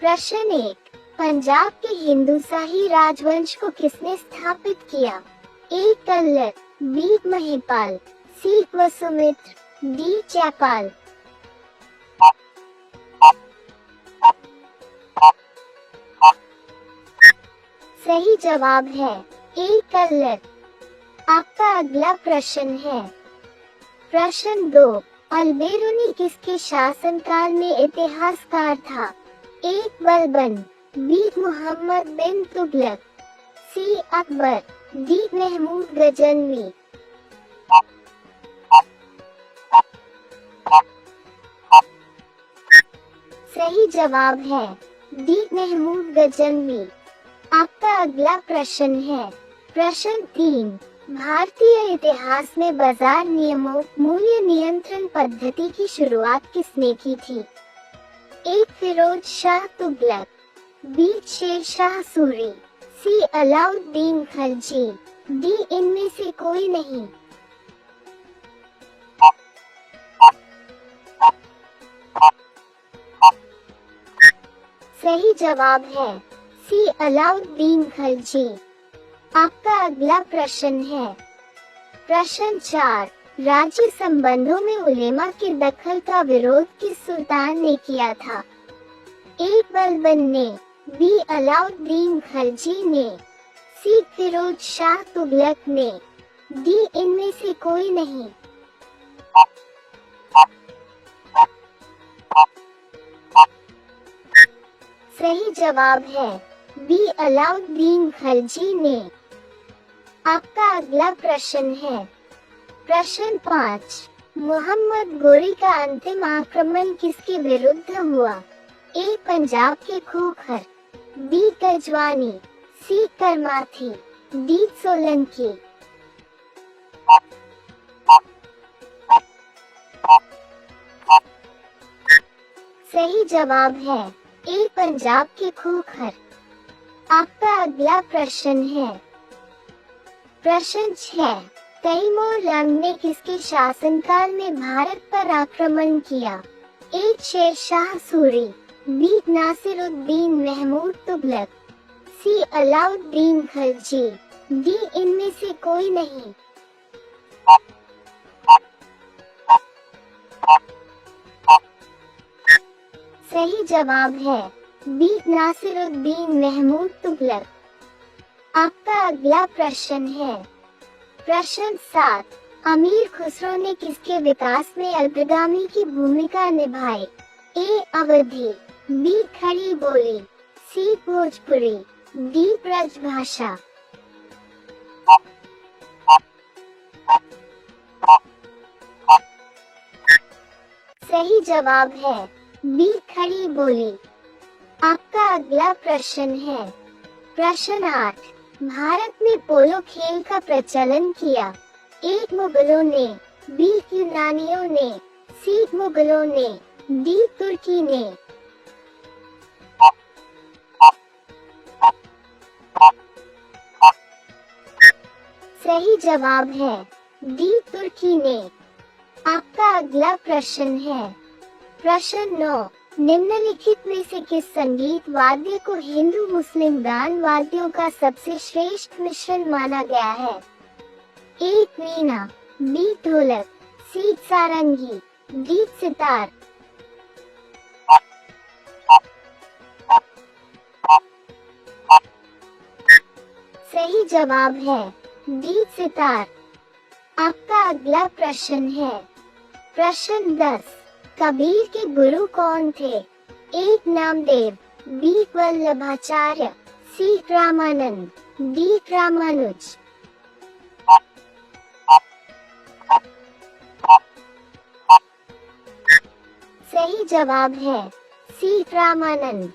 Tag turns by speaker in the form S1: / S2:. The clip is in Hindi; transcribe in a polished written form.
S1: प्रश्न 1, पंजाब के हिंदू शाही राजवंश को किसने स्थापित किया? ए. कल्लर, बी. महिपाल, सी. वसुमित्र, डी. चैपाल। सही जवाब है ए. कल्लर। आपका अगला प्रश्न है प्रश्न 2, अल-बेरूनी किसके शासनकाल में इतिहासकार था? ए. बलबन, बी. मुहम्मद बिन तुगलक, सी. अकबर, डी. महमूद गजनवी। सही जवाब है डी. महमूद गजनवी। आपका अगला प्रश्न है प्रश्न 3, भारतीय इतिहास में बाजार नियमों मूल्य नियंत्रण पद्धति की शुरुआत किसने की थी? ए. फिरोज शाह तुगलक, बी. शेर शाह सूरी, सी. अलाउद्दीन खलजी, डी. इनमें से कोई नहीं। सही जवाब है सी. अलाउद्दीन खलजी। आपका अगला प्रश्न है प्रश्न 4, राज्य संबंधों में उलेमा के दखल का विरोध किस सुल्तान ने किया था? ए. बलबन ने, बी. अलाउद्दीन खलजी ने, सी. फिरोज शाह तुगलक ने, डी. इनमें से कोई नहीं। सही जवाब है बी. अलाउद्दीन खलजी ने। आपका अगला प्रश्न है प्रश्न 5, मोहम्मद गोरी का अंतिम आक्रमण किसके विरुद्ध हुआ? ए. पंजाब के खोखर, बी. गजवानी, सी. करमाथी, डी. सोलंकी। सही जवाब है ए. पंजाब के खोखर। आपका अगला प्रश्न है प्रश्न 6, तैमूर लंग ने किसके शासनकाल में भारत पर आक्रमण किया? ए. शेर शाह सूरी, बी. नासिरुद्दीन महमूद तुगलक, सी. अलाउद्दीन खलजी, डी. इनमें से कोई नहीं। सही जवाब है बी. नासिरुद्दीन महमूद तुगलक। आपका अगला प्रश्न है प्रश्न 7, अमीर खुसरो ने किसके विकास में अग्रगामी की भूमिका निभाई? ए. अवधी, बी. खड़ी बोली, सी. भोजपुरी, डी. ब्रजभाषा। सही जवाब है बी. खड़ी बोली। आपका अगला प्रश्न है प्रश्न 8, भारत में पोलो खेल का प्रचलन किया? ए. मुगलों ने, बी. यूनानियों ने, सी. मुगलों ने, डी. तुर्की ने। सही जवाब है डी. तुर्की ने। आपका अगला प्रश्न है प्रश्न 9, निम्नलिखित में से किस संगीत वाद्य को हिंदू मुस्लिम गान वाद्यों का सबसे श्रेष्ठ मिश्रण माना गया है? ए. वीणा, बी. ढोलक, सी. सारंगी, डी. सितार। सही जवाब है डी. सितार। आपका अगला प्रश्न है प्रश्न 10, कबीर के गुरु कौन थे? ए. नामदेव, बी. वल्लभाचार्य, सी. रामानंद, डी. रामानुज। सही जवाब है सी. रामानंद।